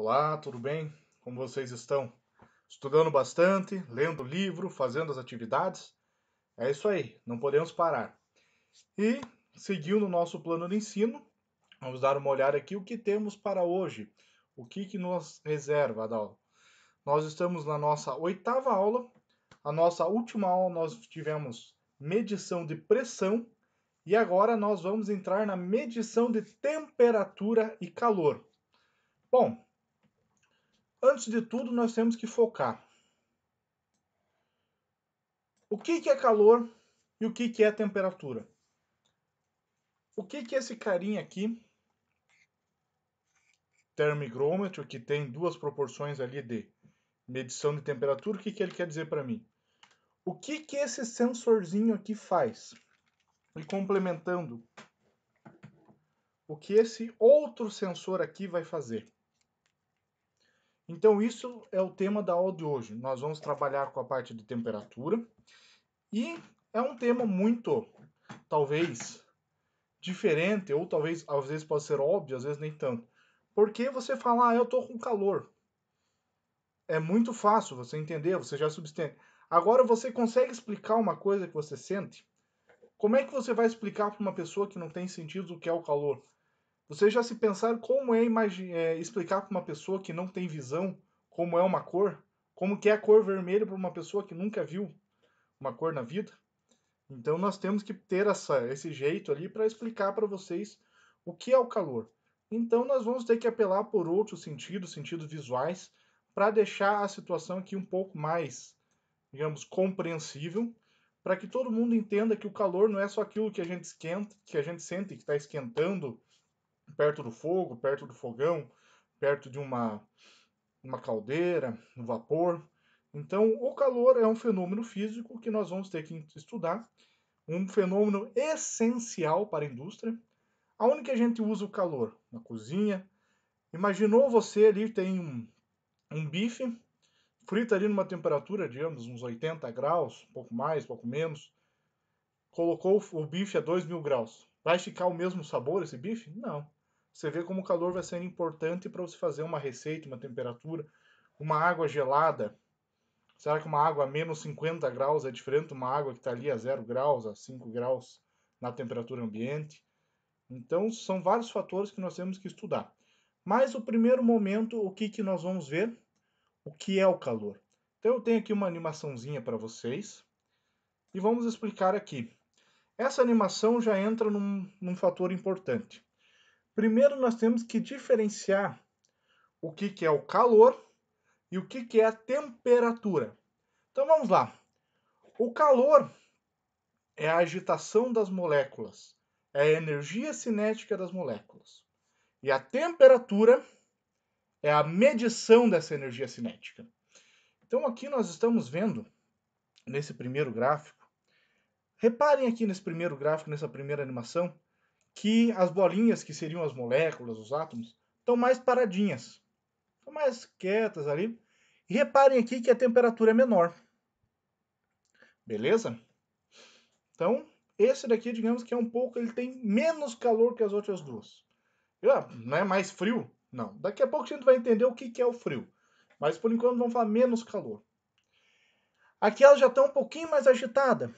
Olá, tudo bem? Como vocês estão? Estudando bastante, lendo livro, fazendo as atividades? É isso aí, não podemos parar. E, seguindo o nosso plano de ensino, vamos dar uma olhada aqui o que temos para hoje. O que nos reserva, Adalto? Nós estamos na nossa oitava aula. A nossa última aula nós tivemos medição de pressão e agora nós vamos entrar na medição de temperatura e calor. Bom, antes de tudo nós temos que focar. O que é calor e o que é temperatura? O que é esse carinha aqui, termigrômetro, que tem duas proporções ali de medição de temperatura, o que ele quer dizer para mim? O que esse sensorzinho aqui faz? E complementando, o que esse outro sensor aqui vai fazer? Então isso é o tema da aula de hoje. Nós vamos trabalhar com a parte de temperatura e é um tema muito, talvez, diferente, ou talvez às vezes pode ser óbvio, às vezes nem tanto. Porque você fala, eu tô com calor. É muito fácil você entender, você já subentende. Agora você consegue explicar uma coisa que você sente? Como é que você vai explicar para uma pessoa que não tem sentido o que é o calor? Você já se pensar como explicar para uma pessoa que não tem visão como é uma cor? Como que é a cor vermelha para uma pessoa que nunca viu uma cor na vida? Então nós temos que ter esse jeito ali para explicar para vocês o que é o calor. Então nós vamos ter que apelar por outros sentidos visuais, para deixar a situação aqui um pouco mais, digamos, compreensível, para que todo mundo entenda que o calor não é só aquilo que a gente esquenta, que a gente sente que está esquentando perto do fogo, perto do fogão, perto de uma caldeira, um vapor. Então o calor é um fenômeno físico que nós vamos ter que estudar, um fenômeno essencial para a indústria. Aonde que a gente usa o calor? Na cozinha. Imaginou você ali tem um bife frito ali numa temperatura, digamos, uns 80 graus, um pouco mais, um pouco menos. Colocou o bife a 2000 graus. Vai ficar o mesmo sabor esse bife? Não. Você vê como o calor vai ser importante para você fazer uma receita, uma temperatura, uma água gelada. Será que uma água a menos 50 graus é diferente de uma água que está ali a 0 graus, a 5 graus na temperatura ambiente? Então, são vários fatores que nós temos que estudar. Mas o primeiro momento, o que nós vamos ver? O que é o calor? Então, eu tenho aqui uma animaçãozinha para vocês e vamos explicar aqui. Essa animação já entra num fator importante. Primeiro, nós temos que diferenciar o que é o calor e o que é a temperatura. Então, vamos lá. O calor é a agitação das moléculas, é a energia cinética das moléculas. E a temperatura é a medição dessa energia cinética. Então aqui nós estamos vendo, nesse primeiro gráfico, reparem aqui nesse primeiro gráfico, nessa primeira animação, que as bolinhas, que seriam as moléculas, os átomos, estão mais paradinhas, estão mais quietas ali. E reparem aqui que a temperatura é menor. Beleza? Então, esse daqui, digamos que é um pouco, ele tem menos calor que as outras duas. Não é mais frio? Não. Daqui a pouco a gente vai entender o que é o frio. Mas por enquanto vamos falar menos calor. Aqui ela já está um pouquinho mais agitada.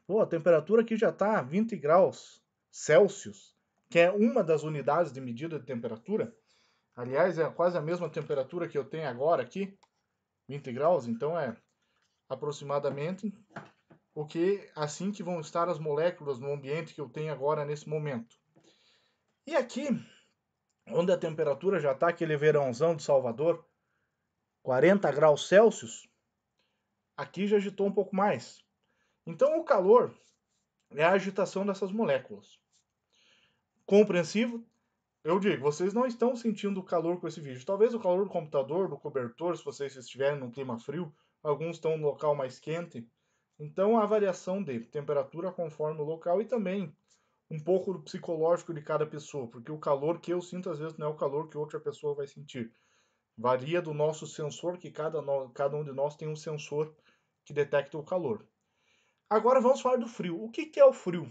Pô, a temperatura aqui já está 20 graus Celsius, que é uma das unidades de medida de temperatura. Aliás, é quase a mesma temperatura que eu tenho agora aqui, 20 graus, então é aproximadamente o que assim que vão estar as moléculas no ambiente que eu tenho agora nesse momento. E aqui, onde a temperatura já está aquele verãozão de Salvador, 40 graus Celsius, aqui já agitou um pouco mais. Então o calor é a agitação dessas moléculas. Compreensivo? Eu digo, vocês não estão sentindo o calor com esse vídeo. Talvez o calor do computador, do cobertor, se vocês estiverem num clima frio, alguns estão no local mais quente. Então a variação de temperatura conforme o local e também um pouco do psicológico de cada pessoa, porque o calor que eu sinto às vezes não é o calor que outra pessoa vai sentir. Varia do nosso sensor, que cada um de nós tem um sensor que detecta o calor. Agora vamos falar do frio. O que é o frio?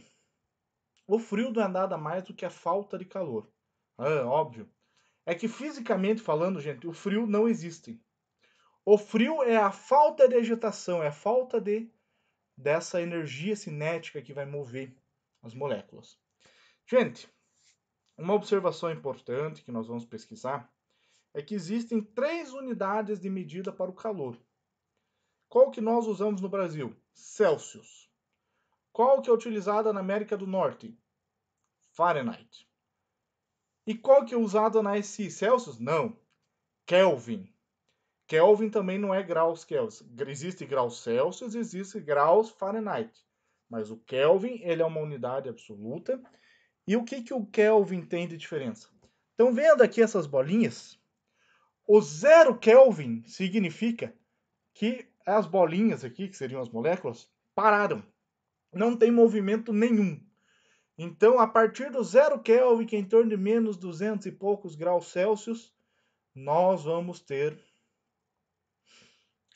O frio não é nada mais do que a falta de calor. Óbvio. é que fisicamente falando, gente, o frio não existe. O frio é a falta de agitação, é a falta dessa energia cinética que vai mover as moléculas. Gente, uma observação importante que nós vamos pesquisar é que existem 3 unidades de medida para o calor. Qual que nós usamos no Brasil? Celsius. Qual que é utilizada na América do Norte? Fahrenheit. E qual que é usada na SI? Celsius? Não. Kelvin. Kelvin também não é graus Kelvin. Existe graus Celsius, existe graus Fahrenheit. Mas o Kelvin, ele é uma unidade absoluta. E o que o Kelvin tem de diferença? Estão vendo aqui essas bolinhas? O 0 Kelvin significa que as bolinhas aqui, que seriam as moléculas, pararam. Não tem movimento nenhum. Então, a partir do 0 Kelvin, que é em torno de menos 200 e poucos graus Celsius, nós vamos ter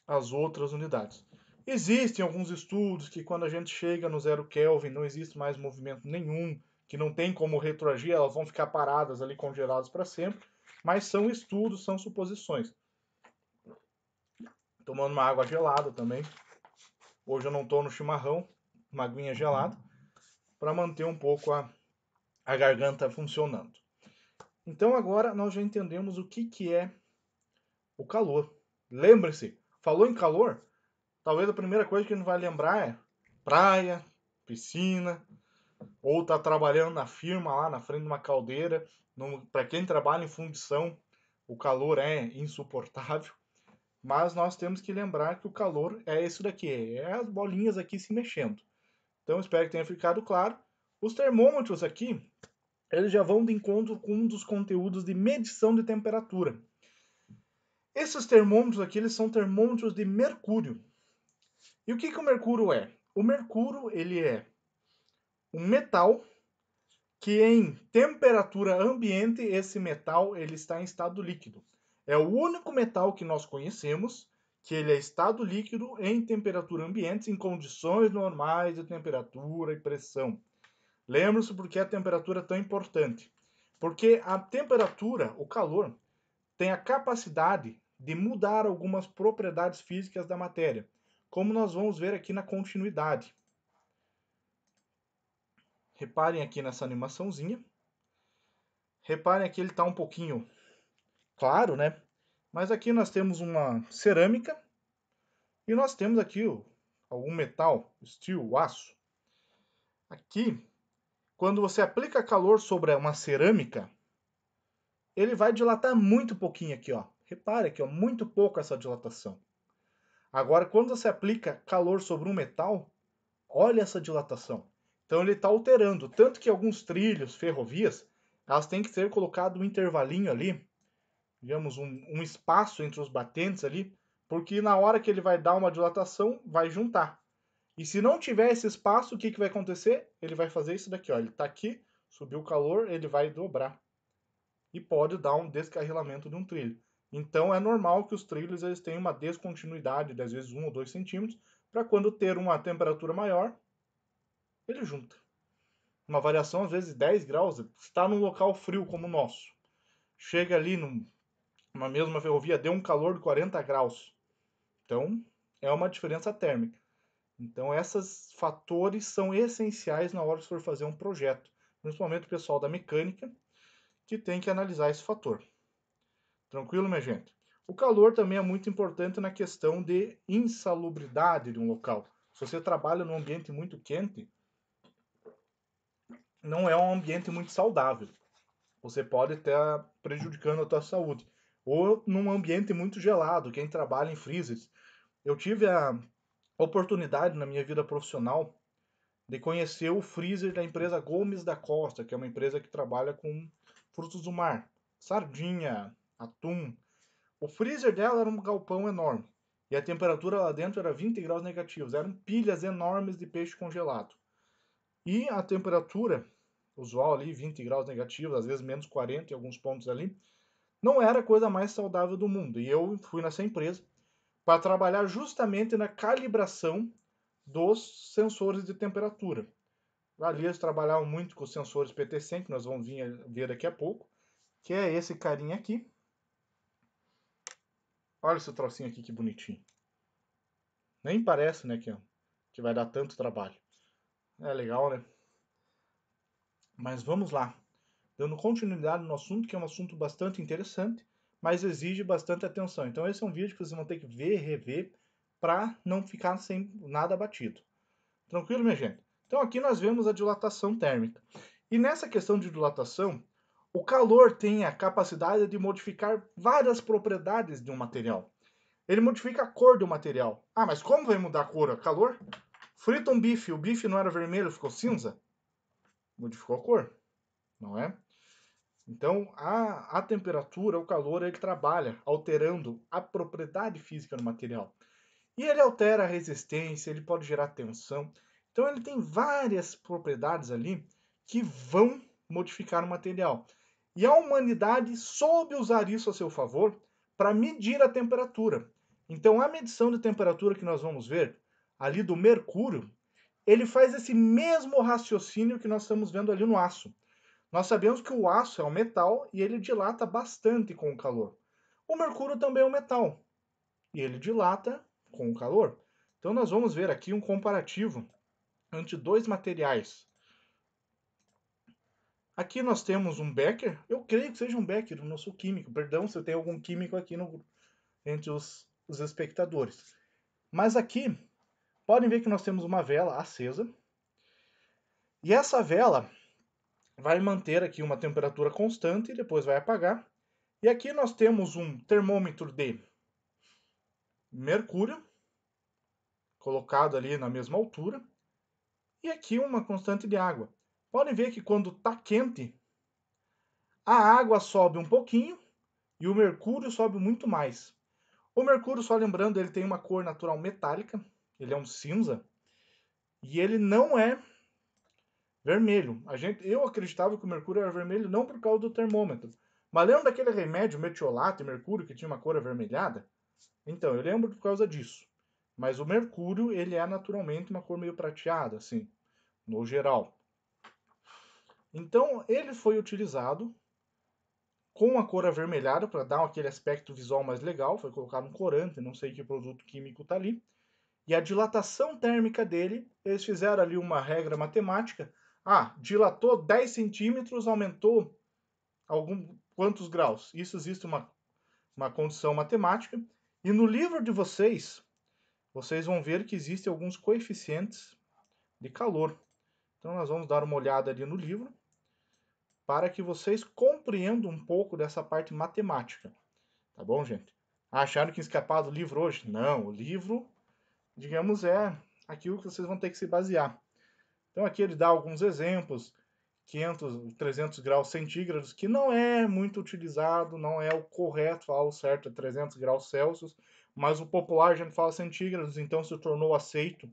as outras unidades. Existem alguns estudos que quando a gente chega no 0 Kelvin não existe mais movimento nenhum, que não tem como retroagir, elas vão ficar paradas ali, congeladas para sempre, mas são estudos, são suposições. Tomando uma água gelada também. Hoje eu não estou no chimarrão, uma aguinha gelada, para manter um pouco a garganta funcionando. Então agora nós já entendemos o que é o calor. Lembre-se, falou em calor, talvez a primeira coisa que a gente vai lembrar é praia, piscina, ou tá trabalhando na firma lá na frente de uma caldeira. Para quem trabalha em fundição, o calor é insuportável. Mas nós temos que lembrar que o calor é isso daqui, é as bolinhas aqui se mexendo. Então espero que tenha ficado claro. Os termômetros aqui, eles já vão de encontro com um dos conteúdos de medição de temperatura. Esses termômetros aqui, eles são termômetros de mercúrio. E o que o mercúrio é? O mercúrio, ele é um metal que em temperatura ambiente, esse metal ele está em estado líquido. É o único metal que nós conhecemos que ele é estado líquido em temperatura ambiente, em condições normais de temperatura e pressão. Lembre-se por que a temperatura é tão importante. Porque a temperatura, o calor, tem a capacidade de mudar algumas propriedades físicas da matéria, como nós vamos ver aqui na continuidade. Reparem aqui nessa animaçãozinha. Reparem aqui, ele está um pouquinho claro, né? Mas aqui nós temos uma cerâmica e nós temos aqui algum metal, steel, aço. Aqui, quando você aplica calor sobre uma cerâmica, ele vai dilatar muito pouquinho aqui, ó. Repare aqui, ó, muito pouco essa dilatação. Agora, quando você aplica calor sobre um metal, olha essa dilatação. Então ele está alterando, tanto que alguns trilhos, ferrovias, elas têm que ser colocado um intervalinho ali, digamos, um espaço entre os batentes ali, porque na hora que ele vai dar uma dilatação, vai juntar. E se não tiver esse espaço, o que vai acontecer? Ele vai fazer isso daqui, ó. Ele está aqui, subiu o calor, ele vai dobrar. E pode dar um descarrilamento de um trilho. Então é normal que os trilhos eles tenham uma descontinuidade de às vezes 1 ou 2 centímetros, para quando ter uma temperatura maior, ele junta. Uma variação às vezes 10 graus, está num local frio como o nosso. Chega ali numa mesma ferrovia, deu um calor de 40 graus. Então é uma diferença térmica. Então esses fatores são essenciais na hora de for fazer um projeto, principalmente o pessoal da mecânica, que tem que analisar esse fator. Tranquilo, minha gente? O calor também é muito importante na questão de insalubridade de um local. Se você trabalha num ambiente muito quente, não é um ambiente muito saudável. Você pode estar prejudicando a tua saúde. Ou num ambiente muito gelado, quem trabalha em freezers. Eu tive a oportunidade na minha vida profissional de conhecer o freezer da empresa Gomes da Costa, que é uma empresa que trabalha com frutos do mar, sardinha, atum. O freezer dela era um galpão enorme e a temperatura lá dentro era 20 graus negativos. Eram pilhas enormes de peixe congelado. E a temperatura usual ali, 20 graus negativos, às vezes menos 40 em alguns pontos ali, não era a coisa mais saudável do mundo. E eu fui nessa empresa para trabalhar justamente na calibração dos sensores de temperatura. Ali eles trabalhavam muito com os sensores PT100, que nós vamos ver daqui a pouco, que é esse carinha aqui. Olha esse trocinho aqui que bonitinho. Nem parece, né, que vai dar tanto trabalho. É legal, né? Mas vamos lá. Dando continuidade no assunto, que é um assunto bastante interessante, mas exige bastante atenção. Então esse é um vídeo que vocês vão ter que ver e rever para não ficar sem nada batido. Tranquilo, minha gente? Então aqui nós vemos a dilatação térmica. E nessa questão de dilatação, o calor tem a capacidade de modificar várias propriedades de um material. Ele modifica a cor do material. Ah, mas como vai mudar a cor? A calor? Frita um bife, o bife não era vermelho, ficou cinza? Modificou a cor, não é? Então, a temperatura, o calor, ele trabalha alterando a propriedade física do material. E ele altera a resistência, ele pode gerar tensão. Então, ele tem várias propriedades ali que vão modificar o material. E a humanidade soube usar isso a seu favor para medir a temperatura. Então, a medição de temperatura que nós vamos ver ali do mercúrio, ele faz esse mesmo raciocínio que nós estamos vendo ali no aço. Nós sabemos que o aço é um metal e ele dilata bastante com o calor. O mercúrio também é um metal e ele dilata com o calor. Então nós vamos ver aqui um comparativo entre dois materiais. Aqui nós temos um Becker, eu creio que seja um Becker, eu não sou químico, perdão se eu tenho algum químico aqui entre os espectadores. Mas aqui, podem ver que nós temos uma vela acesa, e essa vela vai manter aqui uma temperatura constante e depois vai apagar. E aqui nós temos um termômetro de mercúrio, colocado ali na mesma altura, e aqui uma constante de água. Podem ver que quando está quente, a água sobe um pouquinho e o mercúrio sobe muito mais. O mercúrio, só lembrando, ele tem uma cor natural metálica, ele é um cinza, e ele não é vermelho. Eu acreditava que o mercúrio era vermelho não por causa do termômetro. Mas lembra daquele remédio metiolato e mercúrio que tinha uma cor avermelhada? Então, eu lembro por causa disso. Mas o mercúrio, ele é naturalmente uma cor meio prateada, assim, no geral. Então, ele foi utilizado com a cor avermelhada para dar aquele aspecto visual mais legal. Foi colocado um corante, não sei que produto químico está ali. E a dilatação térmica dele, eles fizeram ali uma regra matemática. Ah, dilatou 10 centímetros, aumentou quantos graus? Isso existe uma condição matemática. E no livro de vocês vão ver que existem alguns coeficientes de calor. Então nós vamos dar uma olhada ali no livro para que vocês compreendam um pouco dessa parte matemática. Tá bom, gente? Acharam que ia escapar do livro hoje? Não, o livro, digamos, é aquilo que vocês vão ter que se basear. Então aqui ele dá alguns exemplos, 500, 300 graus centígrados, que não é muito utilizado, não é o correto, falar o certo é 300 graus Celsius, mas o popular a gente fala centígrados, então se tornou aceito.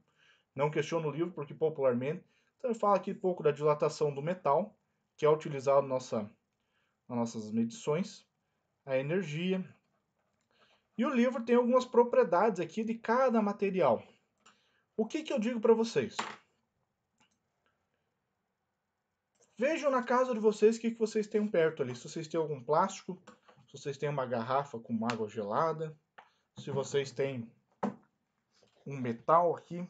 Não questiono o livro, porque popularmente. Então ele fala aqui um pouco da dilatação do metal, que é utilizado nas nossas medições, a energia. E o livro tem algumas propriedades aqui de cada material. O que eu digo para vocês? Vejam na casa de vocês o que vocês têm perto ali. Se vocês têm algum plástico, se vocês têm uma garrafa com água gelada, se vocês têm um metal aqui,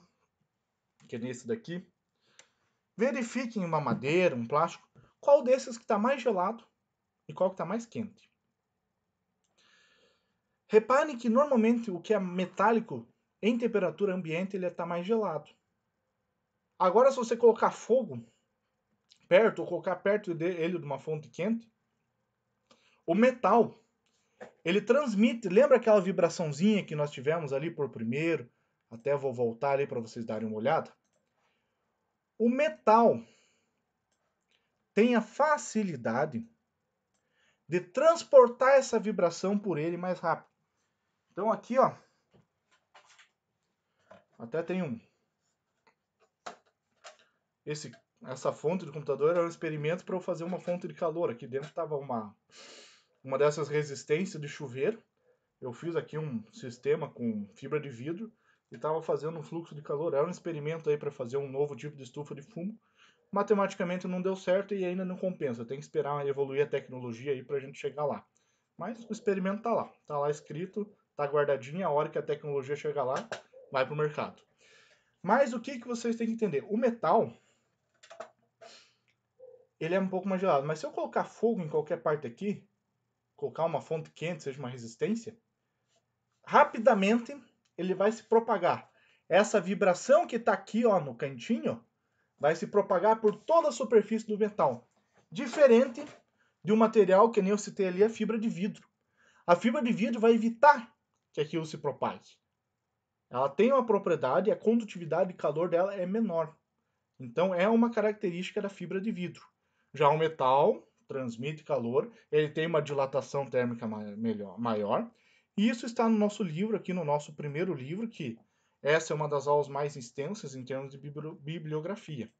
que é nesse daqui. Verifiquem uma madeira, um plástico, qual desses que está mais gelado e qual que está mais quente. Reparem que normalmente o que é metálico em temperatura ambiente ele está mais gelado. Agora se você colocar fogo perto ou colocar perto dele de uma fonte quente, o metal ele transmite, lembra aquela vibraçãozinha que nós tivemos ali por primeiro? Até vou voltar ali para vocês darem uma olhada. O metal tem a facilidade de transportar essa vibração por ele mais rápido. Então aqui, ó, até tem essa fonte do computador era um experimento para eu fazer uma fonte de calor. Aqui dentro estava uma dessas resistências de chuveiro. Eu fiz aqui um sistema com fibra de vidro e estava fazendo um fluxo de calor. Era um experimento aí para fazer um novo tipo de estufa de fumo. matematicamente não deu certo e ainda não compensa. Tem que esperar evoluir a tecnologia aí para a gente chegar lá. Mas o experimento está lá escrito, está guardadinho, a hora que a tecnologia chegar lá, vai para o mercado. Mas o que vocês têm que entender? O metal, ele é um pouco mais gelado, mas se eu colocar fogo em qualquer parte aqui, colocar uma fonte quente, seja uma resistência, rapidamente ele vai se propagar. Essa vibração que está aqui ó, no cantinho, vai se propagar por toda a superfície do metal. Diferente de um material que nem eu citei ali, a fibra de vidro. A fibra de vidro vai evitar que aquilo se propague. Ela tem uma propriedade, a condutividade de calor dela é menor. Então é uma característica da fibra de vidro. Já o metal transmite calor, ele tem uma dilatação térmica maior. E isso está no nosso livro, aqui no nosso primeiro livro, que essa é uma das aulas mais extensas em termos de bibliografia.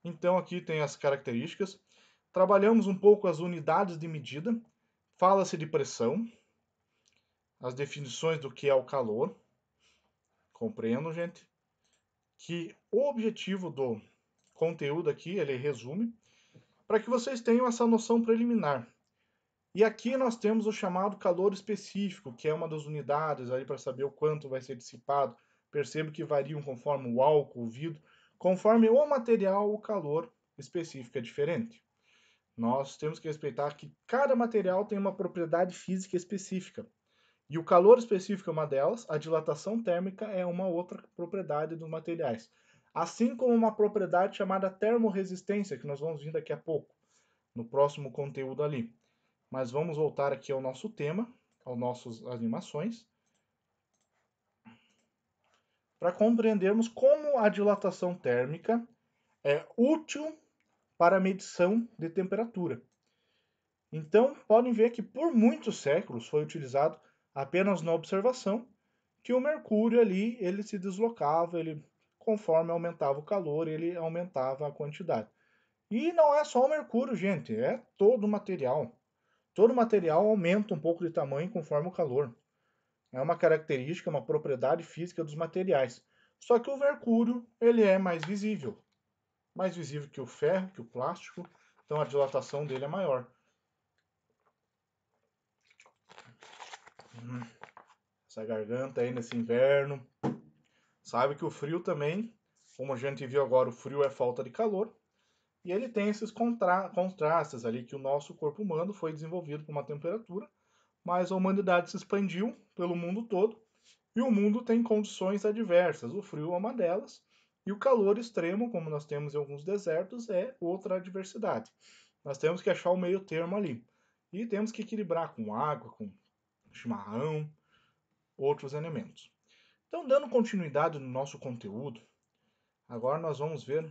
Então aqui tem as características. Trabalhamos um pouco as unidades de medida. Fala-se de pressão, as definições do que é o calor. Compreendo, gente? Que o objetivo do conteúdo aqui, ele resume, para que vocês tenham essa noção preliminar. E aqui nós temos o chamado calor específico, que é uma das unidades aí para saber o quanto vai ser dissipado. Percebo que variam conforme o álcool, o vidro. Conforme o material, o calor específico é diferente. Nós temos que respeitar que cada material tem uma propriedade física específica. E o calor específico é uma delas, a dilatação térmica é uma outra propriedade dos materiais. Assim como uma propriedade chamada termorresistência, que nós vamos ver daqui a pouco, no próximo conteúdo ali. Mas vamos voltar aqui ao nosso tema, às nossas animações, para compreendermos como a dilatação térmica é útil para a medição de temperatura. Então, podem ver que por muitos séculos foi utilizado apenas na observação que o mercúrio ali, ele se deslocava, ele conforme aumentava o calor, ele aumentava a quantidade. E não é só o mercúrio, gente, é todo o material. Todo material aumenta um pouco de tamanho conforme o calor. É uma característica, uma propriedade física dos materiais. Só que o mercúrio, ele é mais visível que o ferro, que o plástico, então a dilatação dele é maior. Essa garganta aí nesse inverno. Sabe que o frio também, como a gente viu agora, o frio é falta de calor. E ele tem esses contrastes ali que o nosso corpo humano foi desenvolvido com uma temperatura, mas a humanidade se expandiu pelo mundo todo e o mundo tem condições adversas. O frio é uma delas e o calor extremo, como nós temos em alguns desertos, é outra adversidade. Nós temos que achar o meio termo ali. E temos que equilibrar com água, com chimarrão, outros elementos. Então, dando continuidade no nosso conteúdo, agora nós vamos ver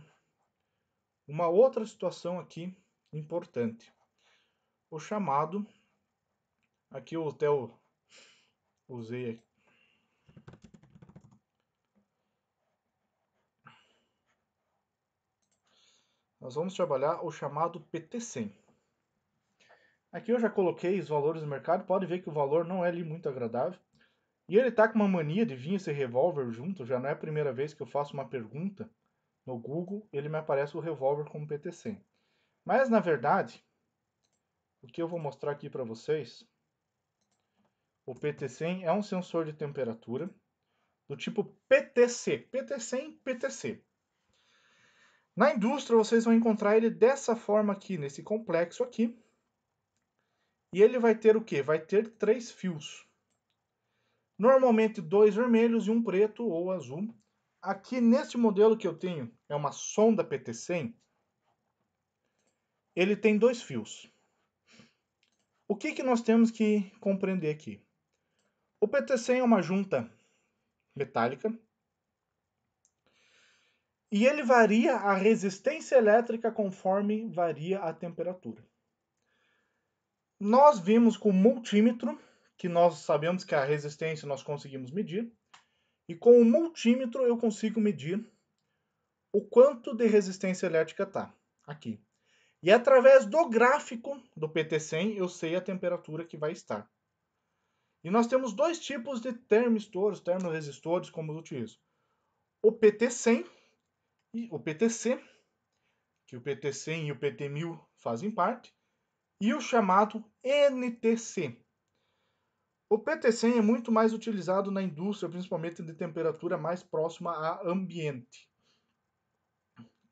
uma outra situação aqui importante. O chamado, aqui eu até usei aqui. Nós vamos trabalhar o chamado PT100. Aqui eu já coloquei os valores do mercado, pode ver que o valor não é ali muito agradável. E ele tá com uma mania de vir esse revólver junto, já não é a primeira vez que eu faço uma pergunta no Google, ele me aparece o revólver como PT100. Mas na verdade, o que eu vou mostrar aqui para vocês, o PT100 é um sensor de temperatura do tipo PTC, PT100, PTC. Na indústria vocês vão encontrar ele dessa forma aqui, nesse complexo aqui. E ele vai ter o quê? Vai ter 3 fios. Normalmente 2 vermelhos e um preto ou azul. Aqui neste modelo que eu tenho, é uma sonda PT100, ele tem 2 fios. O que nós temos que compreender aqui? O PT100 é uma junta metálica e ele varia a resistência elétrica conforme varia a temperatura. Nós vimos com o multímetro, que nós sabemos que a resistência nós conseguimos medir, e com o multímetro eu consigo medir o quanto de resistência elétrica está aqui. E através do gráfico do PT100 eu sei a temperatura que vai estar. E nós temos dois tipos de termoresistores, como eu utilizo. O PT100 e o PTC que o PT100 e o PT1000 fazem parte, e o chamado NTC. O PT100 é muito mais utilizado na indústria, principalmente de temperatura mais próxima a ambiente.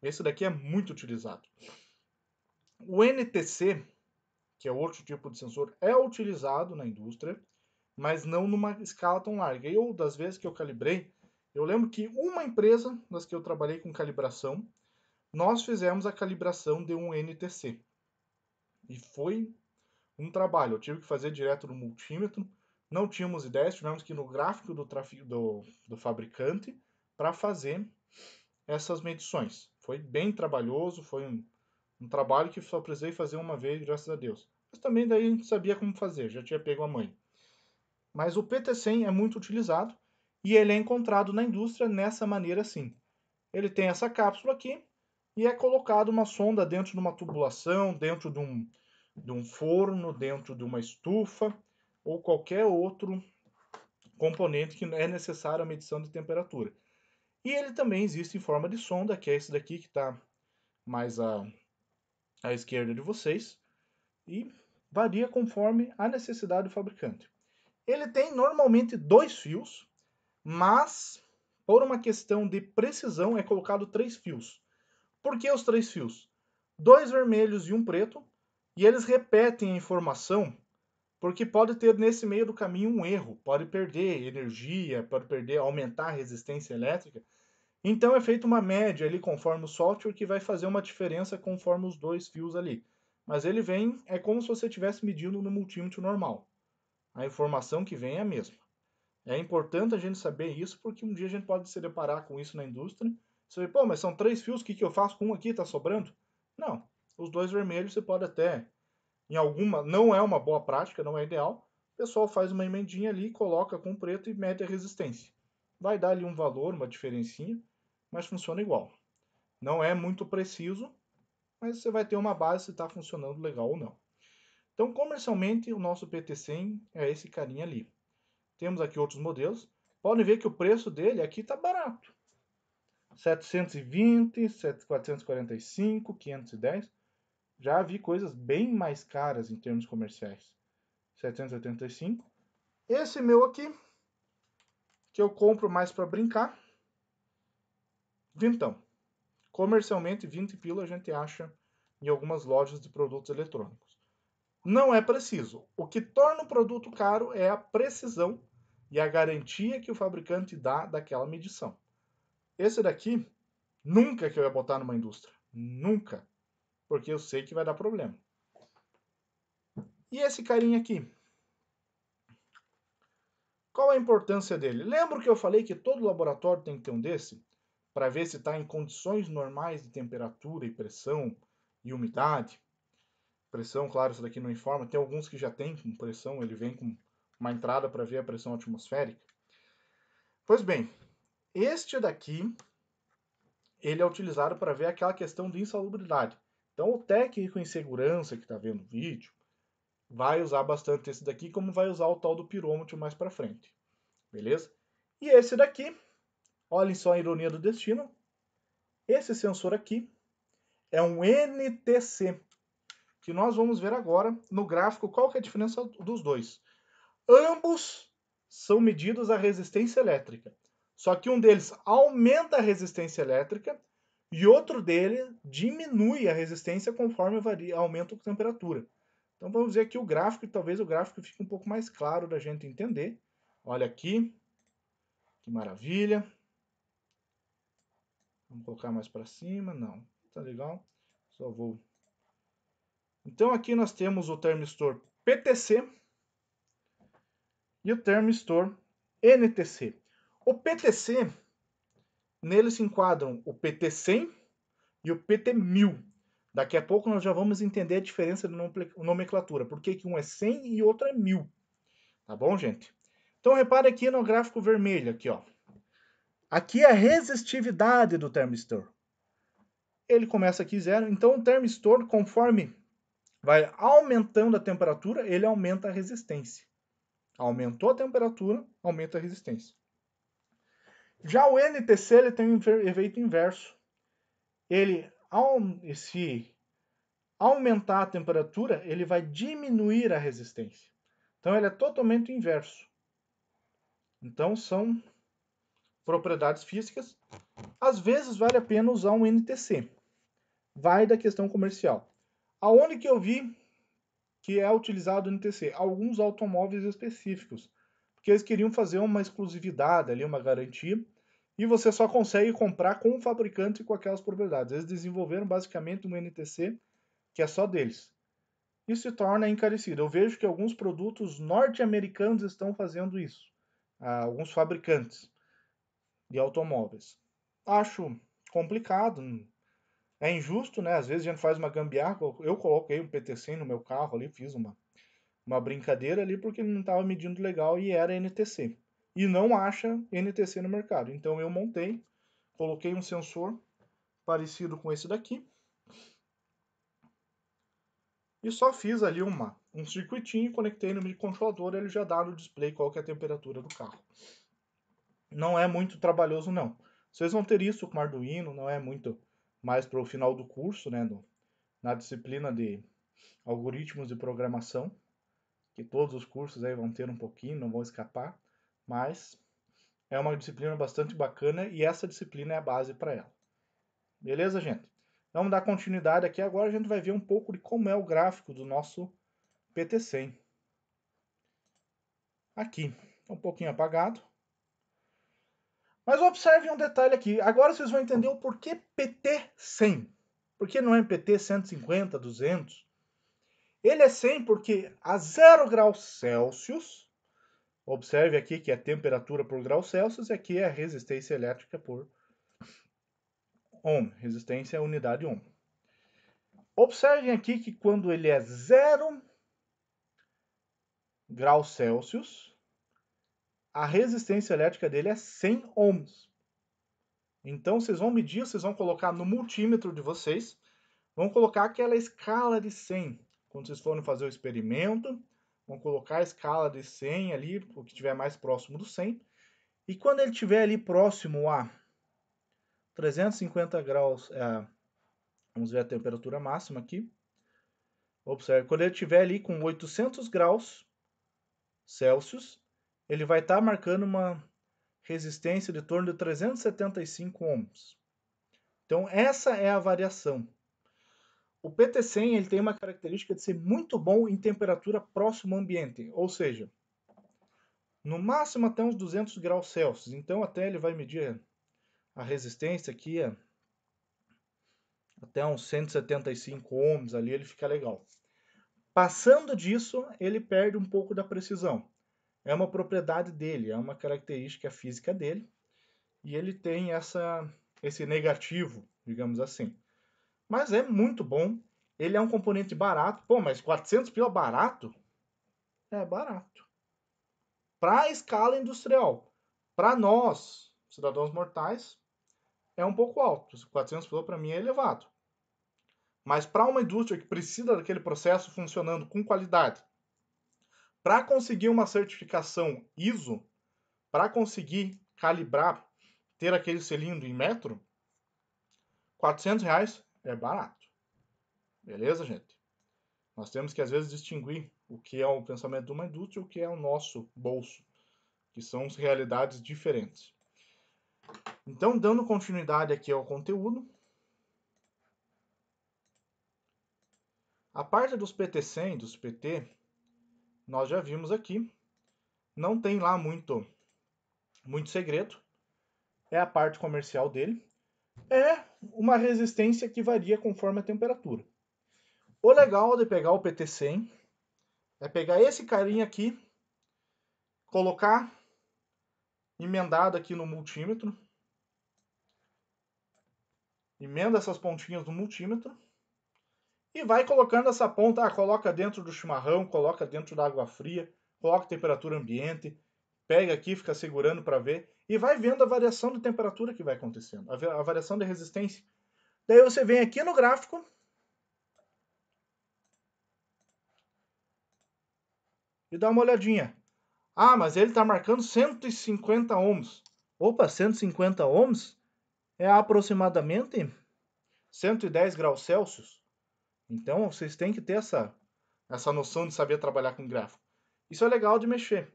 Esse daqui é muito utilizado. O NTC, que é outro tipo de sensor, é utilizado na indústria, mas não numa escala tão larga. Eu, das vezes que eu calibrei, eu lembro que uma empresa das que eu trabalhei com calibração, nós fizemos a calibração de um NTC. E foi um trabalho. Eu tive que fazer direto no multímetro. Não tínhamos ideias, tivemos que ir no gráfico do fabricante para fazer essas medições. Foi bem trabalhoso, foi um trabalho que só precisei fazer uma vez, graças a Deus. Mas também daí a gente sabia como fazer, já tinha pego a mãe. Mas o PT100 é muito utilizado e ele é encontrado na indústria nessa maneira assim. Ele tem essa cápsula aqui e é colocado uma sonda dentro de uma tubulação, dentro de um forno, dentro de uma estufa ou qualquer outro componente que é necessário a medição de temperatura. E ele também existe em forma de sonda, que é esse daqui que está mais à esquerda de vocês, e varia conforme a necessidade do fabricante. Ele tem normalmente 2 fios, mas por uma questão de precisão é colocado 3 fios. Por que os 3 fios? 2 vermelhos e um preto, e eles repetem a informação, porque pode ter nesse meio do caminho um erro, pode perder energia, pode perder, aumentar a resistência elétrica. Então é feita uma média ali conforme o software que vai fazer uma diferença conforme os 2 fios ali. Mas ele vem, é como se você estivesse medindo no multímetro normal. A informação que vem é a mesma. É importante a gente saber isso, porque um dia a gente pode se deparar com isso na indústria. Você vê, pô, mas são 3 fios, o que eu faço com um aqui? Tá sobrando? Não. Os 2 vermelhos você pode até, em alguma, não é uma boa prática, não é ideal. O pessoal faz uma emendinha ali, coloca com preto e mede a resistência. Vai dar ali um valor, uma diferencinha, mas funciona igual. Não é muito preciso, mas você vai ter uma base se está funcionando legal ou não. Então, comercialmente, o nosso PT100 é esse carinha ali. Temos aqui outros modelos. Podem ver que o preço dele aqui está barato. 720, 445, 510. Já vi coisas bem mais caras em termos comerciais. 785. Esse meu aqui, que eu compro mais para brincar, vintão. Comercialmente, 20 pila a gente acha em algumas lojas de produtos eletrônicos. Não é preciso. O que torna o produto caro é a precisão e a garantia que o fabricante dá daquela medição. Esse daqui, nunca que eu ia botar numa indústria. Nunca. Porque eu sei que vai dar problema. E esse carinha aqui? Qual a importância dele? Lembra que eu falei que todo laboratório tem que ter um desse? Para ver se está em condições normais de temperatura e pressão e umidade. Pressão, claro, isso daqui não informa. Tem alguns que já tem com pressão, ele vem com uma entrada para ver a pressão atmosférica. Pois bem, este daqui, ele é utilizado para ver aquela questão de insalubridade. Então, o técnico em segurança que está vendo o vídeo vai usar bastante esse daqui, como vai usar o tal do pirômetro mais para frente. Beleza? E esse daqui, olhem só a ironia do destino. Esse sensor aqui é um NTC, que nós vamos ver agora no gráfico qual que é a diferença dos dois. Ambos são medidos a resistência elétrica. Só que um deles aumenta a resistência elétrica e outro dele diminui a resistência conforme aumenta a temperatura. Então vamos ver aqui o gráfico, e talvez o gráfico fique um pouco mais claro da gente entender. Olha aqui, que maravilha. Vamos colocar mais para cima, não, tá legal. Só vou. Então aqui nós temos o termistor PTC e o termistor NTC. O PTC, nele se enquadram o PT100 e o PT1000. Daqui a pouco nós já vamos entender a diferença de nomenclatura, porque que um é 100 e outro é 1000. Tá bom, gente? Então repare aqui no gráfico vermelho, aqui, ó. Aqui é a resistividade do termistor. Ele começa aqui zero, então o termistor, conforme vai aumentando a temperatura, ele aumenta a resistência. Aumentou a temperatura, aumenta a resistência. Já o NTC ele tem um efeito inverso. Ele se aumentar a temperatura, ele vai diminuir a resistência. Então, ele é totalmente inverso. Então, são propriedades físicas. Às vezes, vale a pena usar um NTC. Vai da questão comercial. Aonde que eu vi que é utilizado o NTC? Alguns automóveis específicos. Porque eles queriam fazer uma exclusividade ali, uma garantia. E você só consegue comprar com o fabricante e com aquelas propriedades. Eles desenvolveram basicamente um NTC que é só deles. Isso se torna encarecido. Eu vejo que alguns produtos norte-americanos estão fazendo isso. Alguns fabricantes de automóveis. Acho complicado. É injusto, né? Às vezes a gente faz uma gambiarra. Eu coloquei um PT100 no meu carro ali, fiz uma brincadeira ali porque ele não estava medindo legal e era NTC. E não acha NTC no mercado. Então eu montei, coloquei um sensor parecido com esse daqui. E só fiz ali um circuitinho, conectei no microcontrolador, ele já dá no display qual que é a temperatura do carro. Não é muito trabalhoso não. Vocês vão ter isso com Arduino, não é muito mais para o final do curso, né, na disciplina de algoritmos de programação, que todos os cursos aí vão ter um pouquinho, não vão escapar, mas é uma disciplina bastante bacana e essa disciplina é a base para ela. Beleza, gente? Vamos dar continuidade aqui. Agora a gente vai ver um pouco de como é o gráfico do nosso PT100. Aqui, um pouquinho apagado. Mas observem um detalhe aqui. Agora vocês vão entender o porquê PT100. Por que não é PT 150, 200? Ele é 100 porque a 0 graus Celsius, observe aqui que é temperatura por grau Celsius, e aqui é a resistência elétrica por ohm. Resistência é unidade ohm. Observem aqui que quando ele é 0 graus Celsius, a resistência elétrica dele é 100 ohms. Então, vocês vão medir, vocês vão colocar no multímetro de vocês, vão colocar aquela escala de 100. Quando vocês forem fazer o experimento, vão colocar a escala de 100 ali, o que estiver mais próximo do 100. E quando ele estiver ali próximo a 350 graus, vamos ver a temperatura máxima aqui. Observe, quando ele estiver ali com 800 graus Celsius, ele vai estar marcando uma resistência de torno de 375 ohms. Então, essa é a variação. O PT100 ele tem uma característica de ser muito bom em temperatura próxima ao ambiente, ou seja, no máximo até uns 200 graus Celsius. Então, até ele vai medir a resistência aqui até uns 175 ohms ali, ele fica legal. Passando disso, ele perde um pouco da precisão. É uma propriedade dele, é uma característica física dele, e ele tem esse negativo, digamos assim. Mas é muito bom, ele é um componente barato. Pô, mas 400 pila barato? É barato. Para a escala industrial, para nós, cidadãos mortais, é um pouco alto. 400 pila para mim é elevado. Mas para uma indústria que precisa daquele processo funcionando com qualidade, para conseguir uma certificação ISO, para conseguir calibrar, ter aquele cilindro em metro, R$400 é barato. Beleza, gente? Nós temos que, às vezes, distinguir o que é o pensamento de uma indústria e o que é o nosso bolso, que são realidades diferentes. Então, dando continuidade aqui ao conteúdo, a parte dos PT100, dos PT, nós já vimos aqui. Não tem lá muito segredo. É a parte comercial dele. É uma resistência que varia conforme a temperatura. O legal de pegar o PT100 é pegar esse carinha aqui, colocar emendado aqui no multímetro, emenda essas pontinhas no multímetro e vai colocando essa ponta, coloca dentro do chimarrão, coloca dentro da água fria, coloca temperatura ambiente, pega aqui, fica segurando para ver e vai vendo a variação de temperatura que vai acontecendo, a variação de resistência. Daí você vem aqui no gráfico e dá uma olhadinha. Ah, mas ele está marcando 150 ohms. Opa, 150 ohms é aproximadamente 110 graus Celsius. Então, vocês têm que ter essa noção de saber trabalhar com gráfico. Isso é legal de mexer.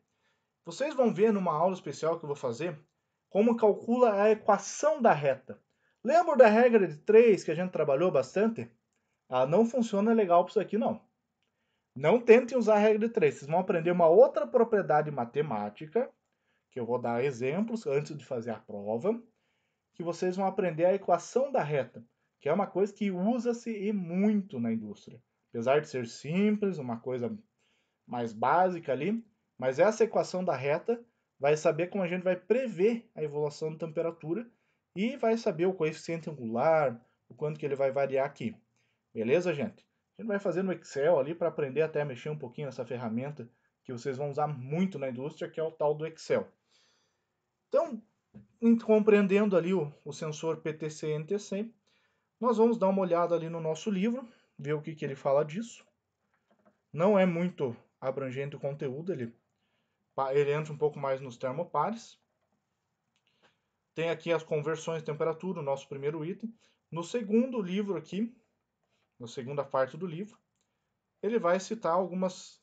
Vocês vão ver numa aula especial que eu vou fazer como calcula a equação da reta. Lembra da regra de 3 que a gente trabalhou bastante? Ela não funciona legal para isso aqui, não. Não tentem usar a regra de 3. Vocês vão aprender uma outra propriedade matemática, que eu vou dar exemplos antes de fazer a prova, que vocês vão aprender a equação da reta, que é uma coisa que usa-se muito na indústria. Apesar de ser simples, uma coisa mais básica ali, mas essa equação da reta vai saber como a gente vai prever a evolução da temperatura e vai saber o coeficiente angular, o quanto que ele vai variar aqui. Beleza, gente? A gente vai fazer no Excel ali para aprender até a mexer um pouquinho nessa ferramenta que vocês vão usar muito na indústria, que é o tal do Excel. Então, compreendendo ali o sensor PTC-NTC, nós vamos dar uma olhada ali no nosso livro, ver o que ele fala disso. Não é muito abrangente o conteúdo, ele entra um pouco mais nos termopares. Tem aqui as conversões de temperatura, o nosso primeiro item. No segundo livro aqui, na segunda parte do livro, ele vai citar alguns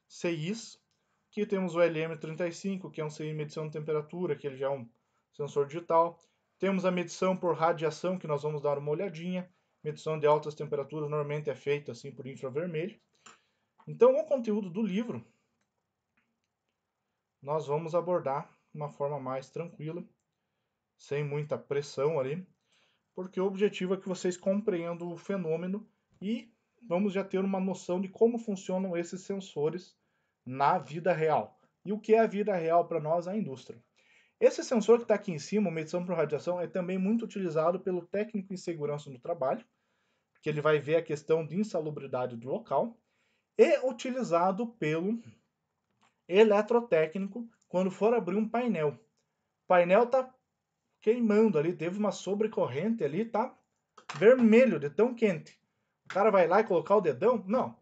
CIs, que temos o LM35, que é um CI de medição de temperatura, que ele já é um sensor digital. Temos a medição por radiação, que nós vamos dar uma olhadinha. Medição de altas temperaturas normalmente é feita assim por infravermelho. Então, o conteúdo do livro nós vamos abordar de uma forma mais tranquila, sem muita pressão ali, porque o objetivo é que vocês compreendam o fenômeno e vamos já ter uma noção de como funcionam esses sensores na vida real. E o que é a vida real para nós, a indústria. Esse sensor que está aqui em cima, medição por radiação, é também muito utilizado pelo técnico em segurança no trabalho, porque ele vai ver a questão de insalubridade do local, e utilizado pelo eletrotécnico quando for abrir um painel. O painel está queimando ali, teve uma sobrecorrente ali, tá vermelho de tão quente. O cara vai lá e colocar o dedão? Não.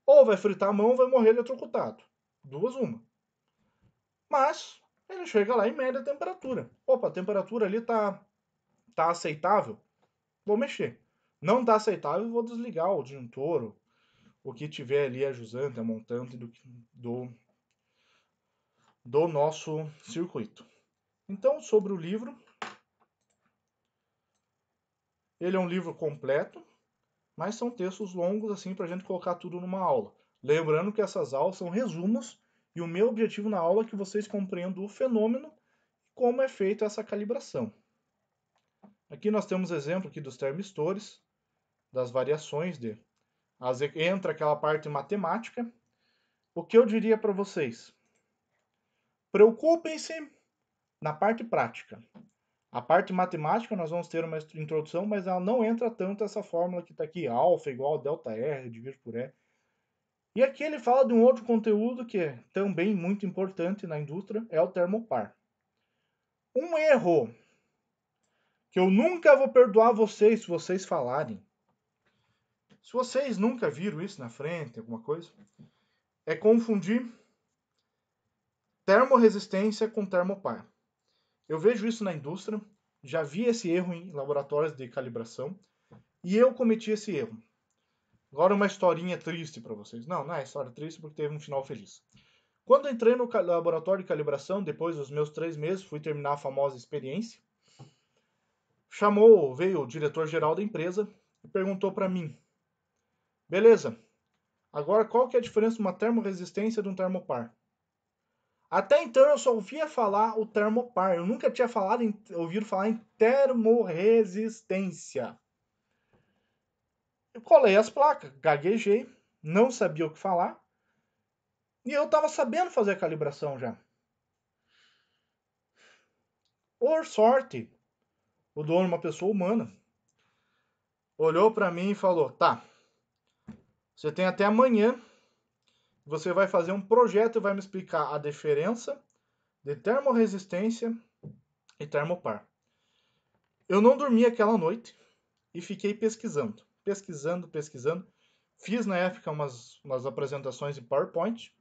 Ou vai fritar a mão ou vai morrer eletrocutado. Duas uma. Mas ele chega lá e mede a temperatura. Opa, a temperatura ali tá aceitável. Vou mexer. Não tá aceitável, vou desligar o disjuntor, o que tiver ali a jusante, a montante do nosso circuito. Então, sobre o livro, ele é um livro completo, mas são textos longos assim para a gente colocar tudo numa aula. Lembrando que essas aulas são resumos e o meu objetivo na aula é que vocês compreendam o fenômeno e como é feita essa calibração. Aqui nós temos exemplo aqui dos termistores, das variações entra aquela parte matemática. O que eu diria para vocês? Preocupem-se na parte prática. A parte matemática nós vamos ter uma introdução, mas ela não entra tanto essa fórmula que está aqui, alfa igual a delta R dividido por E. E aqui ele fala de um outro conteúdo que é também muito importante na indústria, é o termopar. Um erro que eu nunca vou perdoar vocês se vocês falarem. Se vocês nunca viram isso na frente, alguma coisa, é confundir termorresistência com termopar. Eu vejo isso na indústria, já vi esse erro em laboratórios de calibração e eu cometi esse erro. Agora uma historinha triste para vocês. Não é história triste porque teve um final feliz. Quando entrei no laboratório de calibração, depois dos meus 3 meses, fui terminar a famosa experiência, veio o diretor-geral da empresa e perguntou para mim, beleza, agora qual que é a diferença de uma termorresistência de um termopar? Até então eu só ouvia falar o termopar, eu nunca tinha ouvido falar em termorresistência. Eu colei as placas, gaguejei, não sabia o que falar, e eu estava sabendo fazer a calibração já. Por sorte, o dono, uma pessoa humana, olhou para mim e falou, tá, você tem até amanhã, você vai fazer um projeto e vai me explicar a diferença de termorresistência e termopar. Eu não dormi aquela noite e fiquei pesquisando. Fiz na época umas apresentações em PowerPoint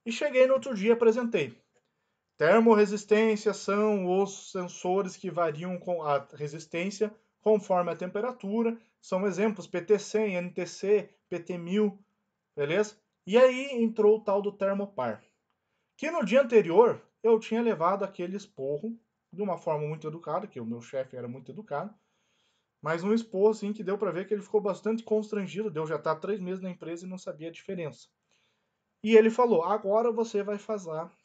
e cheguei no outro dia e apresentei. Termorresistência são os sensores que variam com a resistência conforme a temperatura. São exemplos PT100, NTC, PT1000, beleza? E aí entrou o tal do termopar, que no dia anterior eu tinha levado aquele esporro de uma forma muito educada, que o meu chefe era muito educado, mas um esporro assim que deu para ver que ele ficou bastante constrangido, deu já estar 3 meses na empresa e não sabia a diferença. E ele falou, agora você vai falar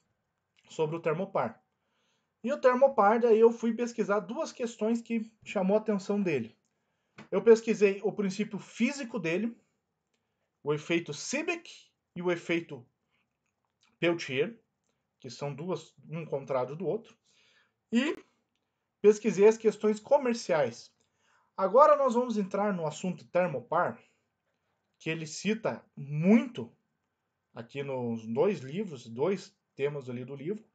sobre o termopar. E o termopar, daí eu fui pesquisar duas questões que chamou a atenção dele. Eu pesquisei o princípio físico dele, o efeito Seebeck e o efeito Peltier, que são duas, um contrário do outro. E pesquisei as questões comerciais. Agora nós vamos entrar no assunto termopar, que ele cita muito aqui nos dois livros, dois temas ali do livro.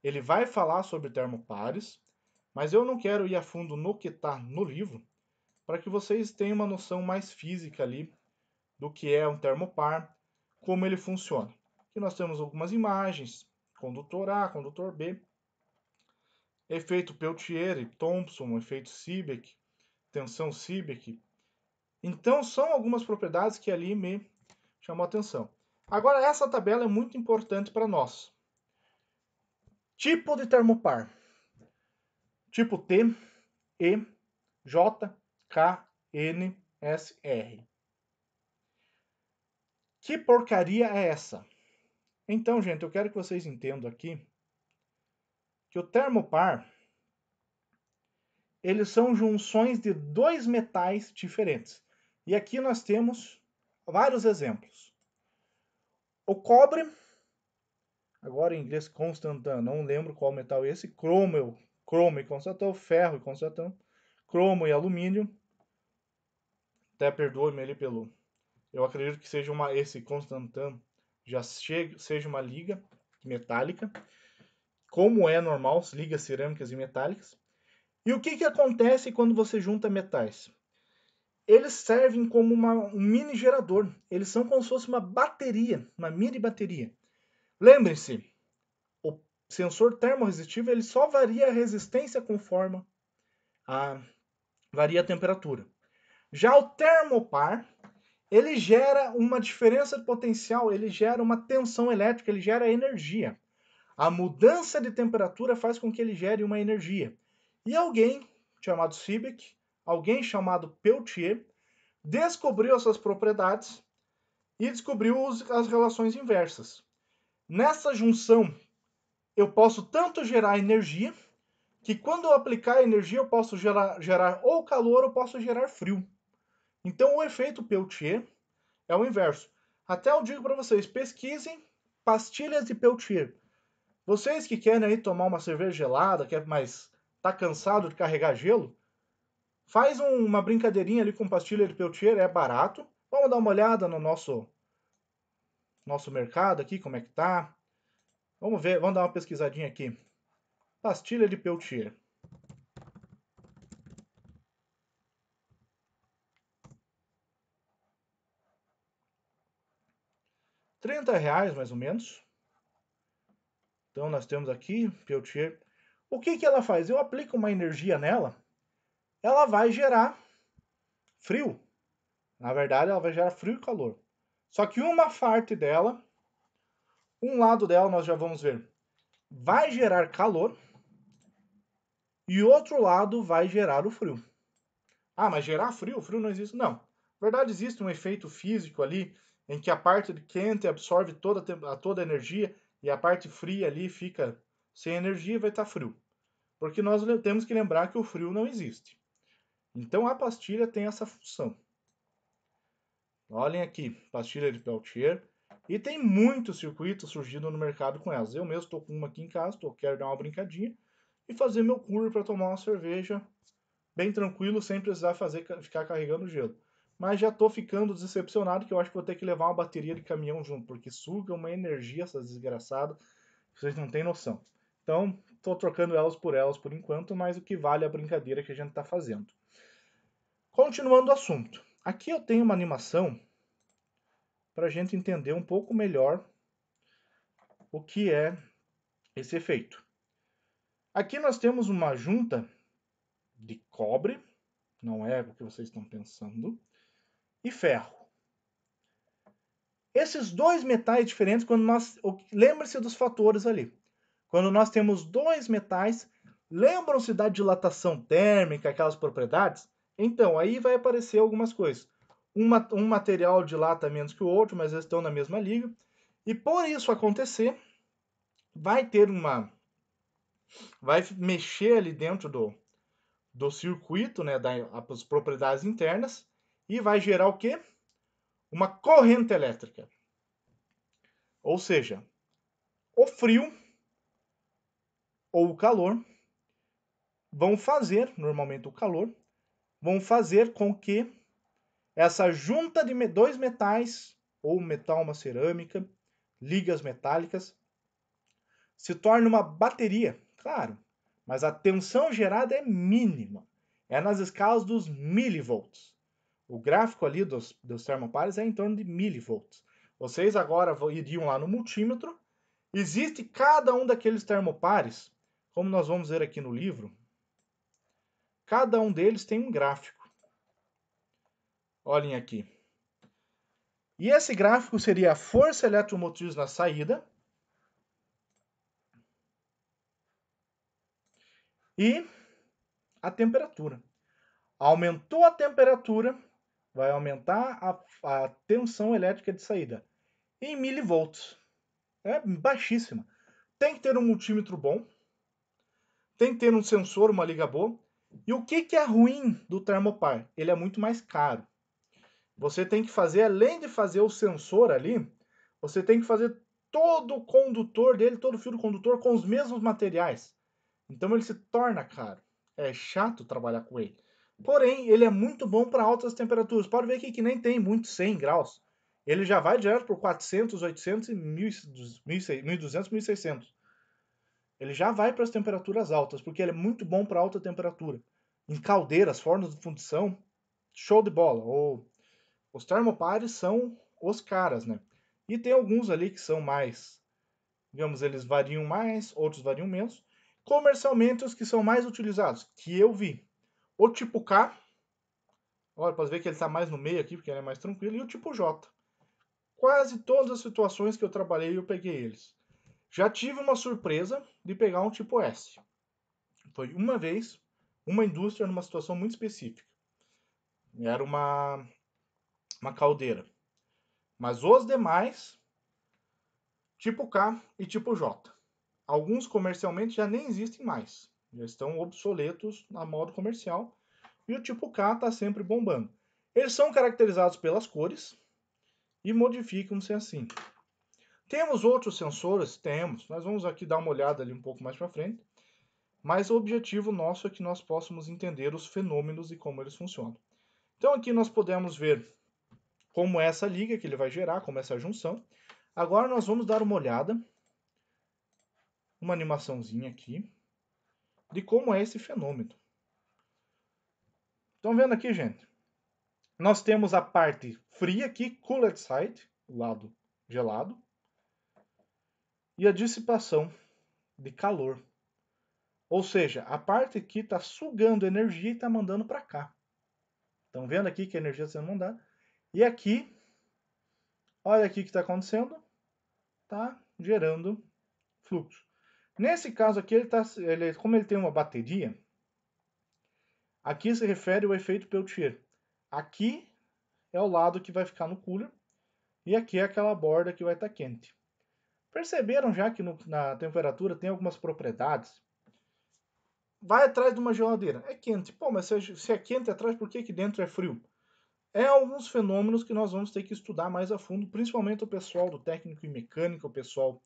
Ele vai falar sobre termopares, mas eu não quero ir a fundo no que está no livro, para que vocês tenham uma noção mais física ali do que é um termopar, como ele funciona. Aqui nós temos algumas imagens, condutor A, condutor B, efeito Peltier e Thomson, efeito Seebeck, tensão Seebeck. Então são algumas propriedades que ali me chamou a atenção. Agora essa tabela é muito importante para nós. Tipo de termopar. Tipo T, E, J, K, N, S, R. Que porcaria é essa? Então, gente, eu quero que vocês entendam aqui que o termopar, eles são junções de dois metais diferentes. E aqui nós temos vários exemplos. O cobre, agora em inglês constantan, não lembro qual metal é esse, cromo e constantan, ferro e constantan, cromo e alumínio. Até perdoe-me ali pelo... Eu acredito que seja esse constantan já seja uma liga metálica, como é normal, ligas cerâmicas e metálicas. E o que acontece quando você junta metais? Eles servem como um mini gerador. Eles são como se fosse uma bateria, uma mini bateria. Lembrem-se, o sensor termorresistivo ele só varia a resistência conforme varia a temperatura. Já o termopar, ele gera uma diferença de potencial, ele gera uma tensão elétrica, ele gera energia. A mudança de temperatura faz com que ele gere uma energia. E alguém chamado Seebeck, alguém chamado Peltier, descobriu essas propriedades e descobriu as relações inversas. Nessa junção, eu posso tanto gerar energia, que quando eu aplicar a energia, eu posso gerar ou calor ou posso gerar frio. Então, o efeito Peltier é o inverso. Até eu digo para vocês, pesquisem pastilhas de Peltier. Vocês que querem aí tomar uma cerveja gelada, mas tá cansado de carregar gelo, faz uma brincadeirinha ali com pastilha de Peltier, é barato. Vamos dar uma olhada no nosso mercado aqui, como é que tá. Vamos ver, vamos dar uma pesquisadinha aqui. Pastilha de Peltier. R$ 30 mais ou menos. Então nós temos aqui Peltier. O que ela faz? Eu aplico uma energia nela, ela vai gerar frio. Na verdade, ela vai gerar frio e calor. Só que uma parte dela, um lado dela nós já vamos ver, vai gerar calor e o outro lado vai gerar o frio. Ah, mas gerar frio? O frio não existe. Não. Na verdade, existe um efeito físico ali em que a parte quente absorve toda a energia e a parte fria ali fica sem energia e vai estar frio. Porque nós temos que lembrar que o frio não existe. Então a pastilha tem essa função. Olhem aqui, pastilha de Peltier. E tem muitos circuitos surgindo no mercado com elas. Eu mesmo estou com uma aqui em casa, quero dar uma brincadinha e fazer meu curso para tomar uma cerveja bem tranquilo, sem precisar ficar carregando gelo. Mas já estou ficando decepcionado que eu acho que vou ter que levar uma bateria de caminhão junto, porque suga uma energia essa desgraçada, vocês não têm noção. Então, estou trocando elas por enquanto, mas o que vale é a brincadeira que a gente está fazendo. Continuando o assunto. Aqui eu tenho uma animação para a gente entender um pouco melhor o que é esse efeito. Aqui nós temos uma junta de cobre não é o que vocês estão pensando, e ferro. Esses dois metais diferentes, quando nós... Lembre-se dos fatores ali. Quando nós temos dois metais, lembram-se da dilatação térmica, aquelas propriedades? Então, aí vai aparecer algumas coisas. Um material dilata menos que o outro, mas eles estão na mesma liga. E por isso acontecer, vai mexer ali dentro do circuito, né, das propriedades internas, e vai gerar o quê? Uma corrente elétrica. Ou seja, o frio ou o calor vão fazer, normalmente o calor, vão fazer com que essa junta de dois metais, ou metal, uma cerâmica, ligas metálicas, se torne uma bateria, claro, mas a tensão gerada é mínima, é nas escalas dos milivolts. O gráfico ali dos termopares é em torno de milivolts. Vocês agora iriam lá no multímetro, existe cada um daqueles termopares, como nós vamos ver aqui no livro, cada um deles tem um gráfico. Olhem aqui. E esse gráfico seria a força eletromotriz na saída e a temperatura. Aumentou a temperatura, vai aumentar a tensão elétrica de saída em milivolts. É baixíssima. Tem que ter um multímetro bom, tem que ter um sensor, uma liga boa. E o que é ruim do termopar? Ele é muito mais caro. Você tem que fazer, além de fazer o sensor ali, você tem que fazer todo o condutor dele, todo o fio do condutor com os mesmos materiais. Então ele se torna caro. É chato trabalhar com ele. Porém, ele é muito bom para altas temperaturas. Pode ver aqui que nem tem muito 100 graus. Ele já vai direto por 400, 800 e 1200, 1600. Ele já vai para as temperaturas altas, porque ele é muito bom para alta temperatura. Em caldeiras, fornos de fundição, show de bola. Os termopares são os caras, né? E tem alguns ali que são mais, digamos, eles variam mais, outros variam menos. Comercialmente, os que são mais utilizados, que eu vi. O tipo K, olha, pode ver que ele está mais no meio aqui, porque ele é mais tranquilo. E o tipo J. Quase todas as situações que eu trabalhei, eu peguei eles. Já tive uma surpresa de pegar um tipo S. Foi uma vez, uma indústria numa situação muito específica. Era uma caldeira. Mas os demais, tipo K e tipo J. Alguns comercialmente já nem existem mais. Já estão obsoletos na modo comercial. E o tipo K está sempre bombando. Eles são caracterizados pelas cores e modificam-se assim. Temos outros sensores? Temos. Nós vamos aqui dar uma olhada ali um pouco mais para frente. Mas o objetivo nosso é que nós possamos entender os fenômenos e como eles funcionam. Então aqui nós podemos ver como é essa liga que ele vai gerar, como é essa junção. Agora nós vamos dar uma olhada, uma animaçãozinha aqui, de como é esse fenômeno. Estão vendo aqui, gente? Nós temos a parte fria aqui, cooled side, o lado gelado, e a dissipação de calor. Ou seja, a parte aqui está sugando energia e está mandando para cá. Estão vendo aqui que a energia está sendo mandada? E aqui, olha aqui o que está acontecendo, está gerando fluxo. Nesse caso aqui, como ele tem uma bateria, aqui se refere ao efeito Peltier. Aqui é o lado que vai ficar no cooler e aqui é aquela borda que vai estar quente. Perceberam já que na temperatura tem algumas propriedades? Vai atrás de uma geladeira, é quente. Pô, mas se é quente atrás, por que dentro é frio? É alguns fenômenos que nós vamos ter que estudar mais a fundo, principalmente o pessoal do técnico em mecânica, o pessoal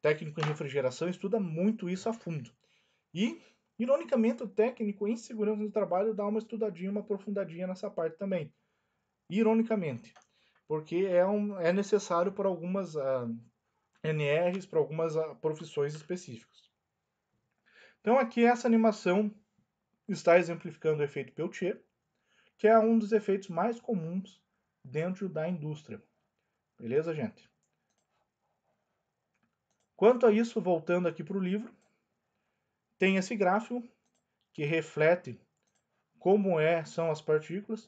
técnico em refrigeração estuda muito isso a fundo. E, ironicamente, o técnico em segurança do trabalho dá uma estudadinha, uma aprofundadinha nessa parte também. Ironicamente, porque é necessário para algumas NRs, para algumas profissões específicas. Então aqui essa animação está exemplificando o efeito Peltier, que é um dos efeitos mais comuns dentro da indústria. Beleza, gente? Quanto a isso, voltando aqui para o livro, tem esse gráfico que reflete como são as partículas.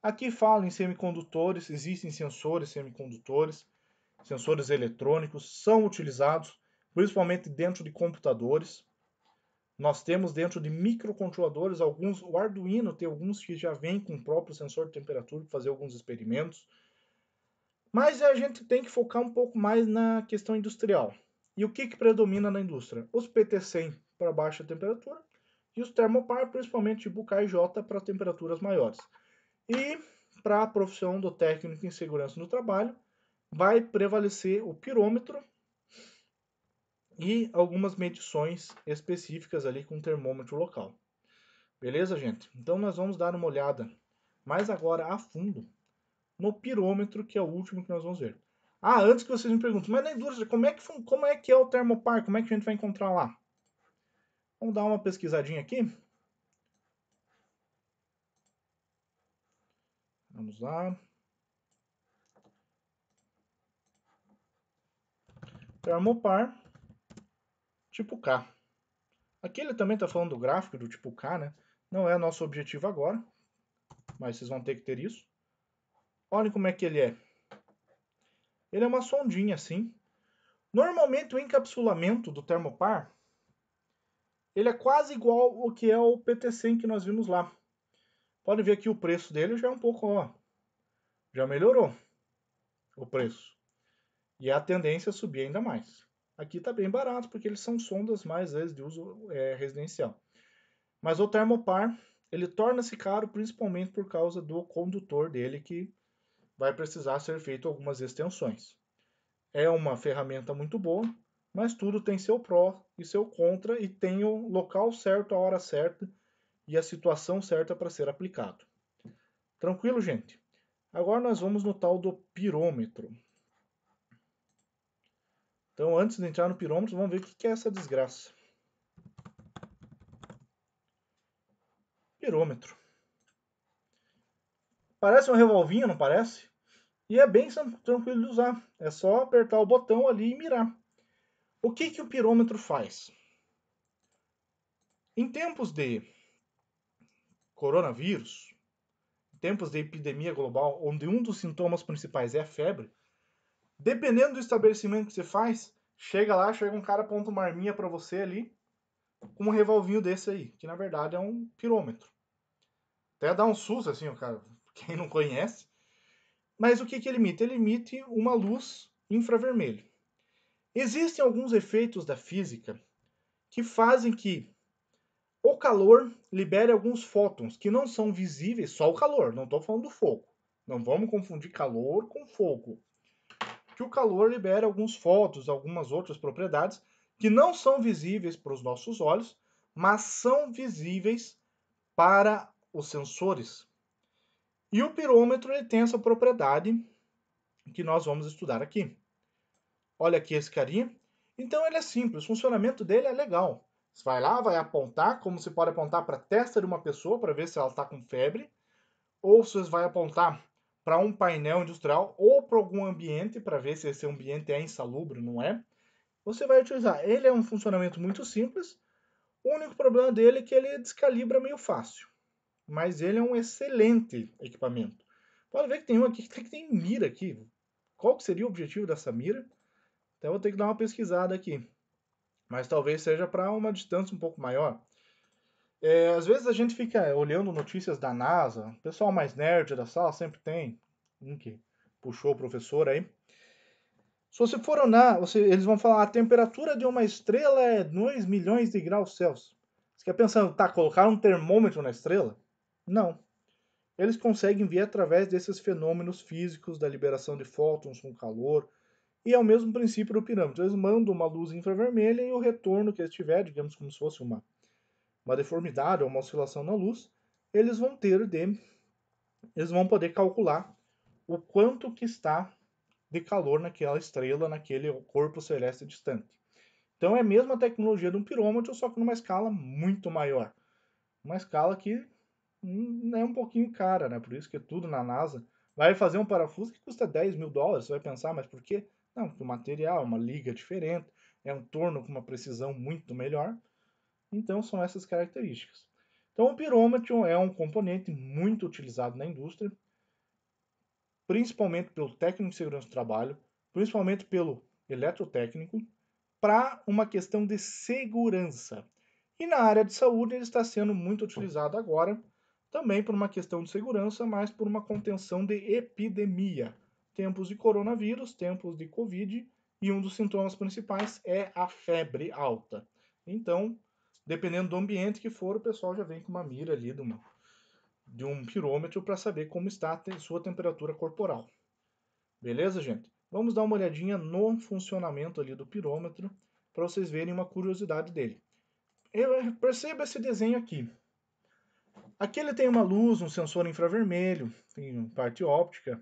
Aqui fala em semicondutores, existem sensores semicondutores, sensores eletrônicos, são utilizados principalmente dentro de computadores. Nós temos dentro de microcontroladores alguns, o Arduino tem alguns que já vem com o próprio sensor de temperatura para fazer alguns experimentos. Mas a gente tem que focar um pouco mais na questão industrial. E o que predomina na indústria? Os PT100 para baixa temperatura e os Thermopar, principalmente tipo KJ, para temperaturas maiores. E para a profissão do técnico em segurança no trabalho, vai prevalecer o pirômetro e algumas medições específicas ali com termômetro local. Beleza, gente? Então nós vamos dar uma olhada mais agora a fundo no pirômetro, que é o último que nós vamos ver. Ah, antes que vocês me perguntem, mas na indústria, como é que é o termopar? Como é que a gente vai encontrar lá? Vamos dar uma pesquisadinha aqui. Vamos lá. Termopar, tipo K. Aqui ele também está falando do gráfico do tipo K, né? Não é nosso objetivo agora, mas vocês vão ter que ter isso. Olhem como é que ele é. Ele é uma sondinha assim. Normalmente o encapsulamento do termopar, ele é quase igual ao que é o PT100 que nós vimos lá. Pode ver que o preço dele já é um pouco, ó, já melhorou o preço. E a tendência é subir ainda mais. Aqui está bem barato, porque eles são sondas mais vezes de uso residencial. Mas o Thermopar, ele torna-se caro principalmente por causa do condutor dele, que vai precisar ser feito algumas extensões. É uma ferramenta muito boa, mas tudo tem seu pró e seu contra, e tem o local certo, a hora certa e a situação certa para ser aplicado. Tranquilo, gente? Agora nós vamos no tal do pirômetro. Então, antes de entrar no pirômetro, vamos ver o que é essa desgraça. Pirômetro. Parece um revolvinho, não parece? E é bem tranquilo de usar. É só apertar o botão ali e mirar. O que o pirômetro faz? Em tempos de coronavírus, em tempos de epidemia global, onde um dos sintomas principais é a febre, dependendo do estabelecimento que você faz, chega um cara, aponta uma arminha para você ali, com um revolvinho desse aí, que na verdade é um pirômetro. Até dá um susto assim, o cara, quem não conhece. Mas o que ele emite? Ele emite uma luz infravermelho. Existem alguns efeitos da física que fazem que o calor libere alguns fótons que não são visíveis, só o calor, não estou falando do fogo. Não vamos confundir calor com fogo. Que o calor libera alguns fótons, algumas outras propriedades que não são visíveis para os nossos olhos, mas são visíveis para os sensores. E o pirômetro ele tem essa propriedade que nós vamos estudar aqui. Olha aqui esse carinha. Então ele é simples, o funcionamento dele é legal. Você vai lá, vai apontar, como você pode apontar para a testa de uma pessoa para ver se ela está com febre, ou você vai apontar para um painel industrial ou para algum ambiente para ver se esse ambiente é insalubre, não é? Você vai utilizar. Ele é um funcionamento muito simples. O único problema dele é que ele descalibra meio fácil. Mas ele é um excelente equipamento. Pode ver que tem um aqui que tem mira aqui. Qual que seria o objetivo dessa mira? Até vou ter que dar uma pesquisada aqui. Mas talvez seja para uma distância um pouco maior. Às vezes a gente fica olhando notícias da NASA. O pessoal mais nerd da sala sempre tem. Um que puxou o professor aí. Se você for olhar, eles vão falar a temperatura de uma estrela é 2 milhões de graus Celsius. Você fica pensando, tá, colocar um termômetro na estrela? Não. Eles conseguem ver através desses fenômenos físicos da liberação de fótons com calor, e é o mesmo princípio do pirâmide. Eles mandam uma luz infravermelha e o retorno que eles tiver, digamos como se fosse uma deformidade ou uma oscilação na luz, eles vão eles vão poder calcular o quanto que está de calor naquela estrela, naquele corpo celeste distante. Então é a mesma tecnologia de um pirômetro, só que numa escala muito maior. Uma escala que é um pouquinho cara, né? Por isso que tudo na NASA vai fazer um parafuso que custa 10 mil dólares. Você vai pensar, mas por quê? Não, porque o material é uma liga diferente, é um torno com uma precisão muito melhor. Então são essas características. Então, o pirômetro é um componente muito utilizado na indústria, principalmente pelo técnico de segurança do trabalho, principalmente pelo eletrotécnico, para uma questão de segurança. E na área de saúde ele está sendo muito utilizado agora, também por uma questão de segurança, mas por uma contenção de epidemia. Tempos de coronavírus, tempos de Covid, e um dos sintomas principais é a febre alta. Então, dependendo do ambiente que for, o pessoal já vem com uma mira ali de um pirômetro para saber como está a sua temperatura corporal. Beleza, gente? Vamos dar uma olhadinha no funcionamento ali do pirômetro para vocês verem uma curiosidade dele. Perceba esse desenho aqui. Aqui ele tem uma luz, um sensor infravermelho, tem parte óptica,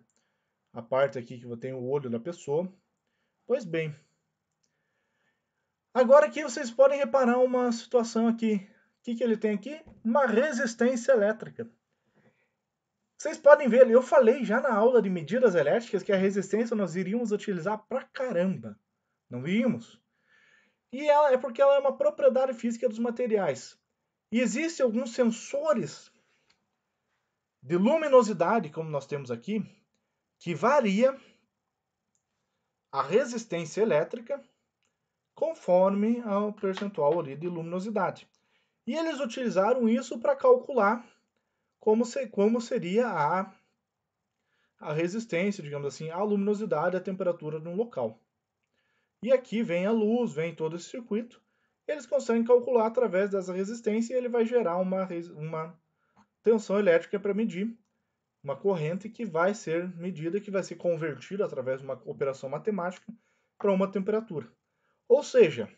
a parte aqui que tem o olho da pessoa. Pois bem, agora aqui vocês podem reparar uma situação aqui. O que ele tem aqui? Uma resistência elétrica. Vocês podem ver, eu falei já na aula de medidas elétricas que a resistência nós iríamos utilizar pra caramba. Não iríamos? E ela é porque ela é uma propriedade física dos materiais. E existem alguns sensores de luminosidade, como nós temos aqui, que varia a resistência elétrica conforme o percentual ali de luminosidade. E eles utilizaram isso para calcular como seria a resistência, digamos assim, a luminosidade, a temperatura de um local. E aqui vem a luz, vem todo esse circuito. Eles conseguem calcular através dessa resistência e ele vai gerar uma tensão elétrica para medir uma corrente que vai ser medida, que vai ser convertida através de uma operação matemática para uma temperatura. Ou seja,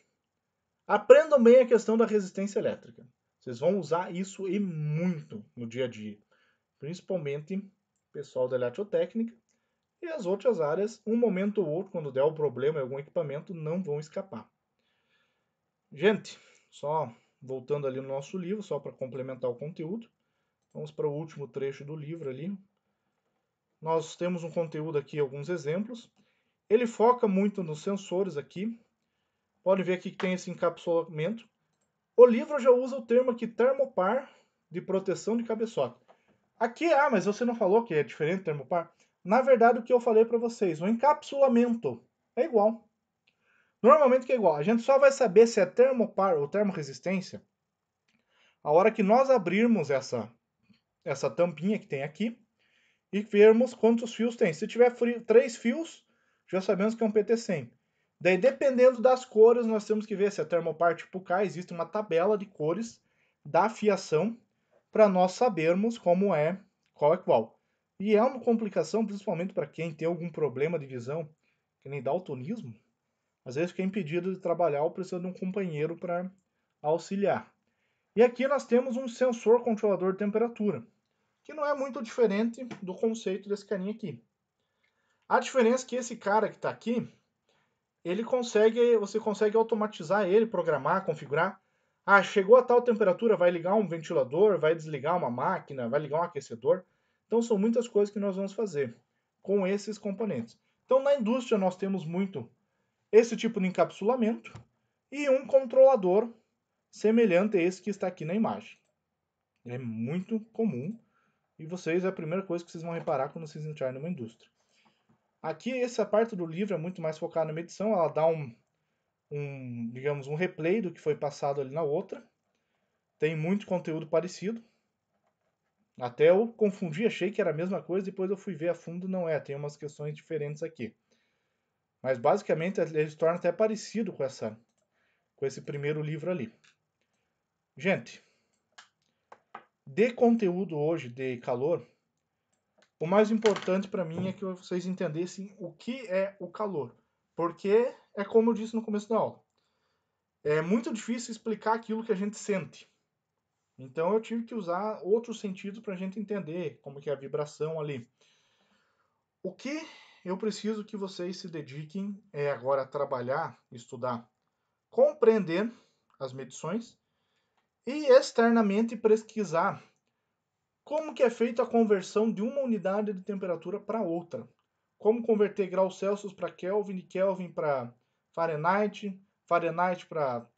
aprendam bem a questão da resistência elétrica. Vocês vão usar isso e muito no dia a dia, principalmente o pessoal da eletrotécnica e as outras áreas, um momento ou outro, quando der o problema em algum equipamento, não vão escapar. Gente, só voltando ali no nosso livro, só para complementar o conteúdo, vamos para o último trecho do livro ali. Nós temos um conteúdo aqui, alguns exemplos. Ele foca muito nos sensores aqui. Pode ver aqui que tem esse encapsulamento. O livro já usa o termo aqui, termopar de proteção de cabeçote. Aqui, mas você não falou que é diferente termopar? Na verdade, o que eu falei para vocês, o encapsulamento é igual. Normalmente que é igual. A gente só vai saber se é termopar ou termorresistência a hora que nós abrirmos essa tampinha que tem aqui e vermos quantos fios tem. Se tiver 3 fios, já sabemos que é um PT100. Daí, dependendo das cores, nós temos que ver se é termopar tipo K. Existe uma tabela de cores da fiação para nós sabermos qual é qual. E é uma complicação, principalmente para quem tem algum problema de visão, que nem daltonismo. Às vezes fica impedido de trabalhar ou precisa de um companheiro para auxiliar. E aqui nós temos um sensor controlador de temperatura, que não é muito diferente do conceito desse carinha aqui. A diferença é que esse cara que está aqui, você consegue automatizar ele, programar, configurar. Chegou a tal temperatura, vai ligar um ventilador, vai desligar uma máquina, vai ligar um aquecedor. Então são muitas coisas que nós vamos fazer com esses componentes. Então na indústria nós temos muito esse tipo de encapsulamento e um controlador semelhante a esse que está aqui na imagem. É muito comum e é a primeira coisa que vocês vão reparar quando vocês entrarem numa indústria. Aqui, essa parte do livro é muito mais focada na medição, ela dá digamos, um replay do que foi passado ali na outra. Tem muito conteúdo parecido. Até eu confundi, achei que era a mesma coisa, depois eu fui ver a fundo, não é, tem umas questões diferentes aqui. Mas basicamente ele se torna até parecido com esse primeiro livro ali. Gente, de conteúdo hoje, de calor, o mais importante para mim é que vocês entendessem o que é o calor. Porque é como eu disse no começo da aula. É muito difícil explicar aquilo que a gente sente. Então eu tive que usar outros sentidos para a gente entender como que é a vibração ali. O que eu preciso que vocês se dediquem é agora a trabalhar, estudar, compreender as medições e externamente pesquisar como que é feita a conversão de uma unidade de temperatura para outra. Como converter graus Celsius para Kelvin, Kelvin para Fahrenheit, Fahrenheit para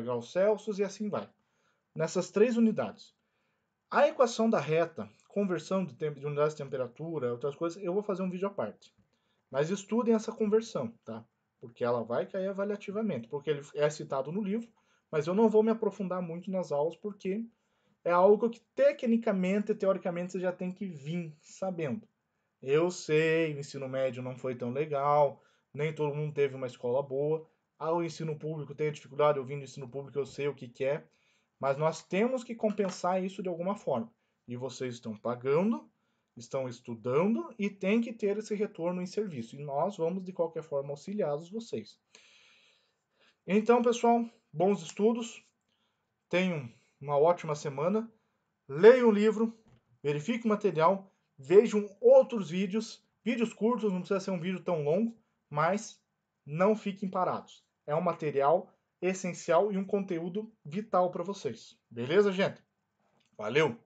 graus Celsius e assim vai. nessas 3 unidades. A equação da reta, conversão de unidades de temperatura, outras coisas, eu vou fazer um vídeo à parte. Mas estudem essa conversão, tá? Porque ela vai cair avaliativamente, porque ele é citado no livro, mas eu não vou me aprofundar muito nas aulas, porque é algo que tecnicamente, teoricamente, você já tem que vir sabendo. Eu sei, o ensino médio não foi tão legal, nem todo mundo teve uma escola boa. O ensino público tem dificuldade, eu vim do ensino público, eu sei o que é, mas nós temos que compensar isso de alguma forma. E vocês estão pagando, estão estudando e tem que ter esse retorno em serviço. E nós vamos, de qualquer forma, auxiliá-los vocês. Então, pessoal, bons estudos, tenham uma ótima semana, leiam o livro, verifiquem o material, vejam outros vídeos curtos, não precisa ser um vídeo tão longo, mas não fiquem parados. É um material essencial e um conteúdo vital para vocês. Beleza, gente? Valeu!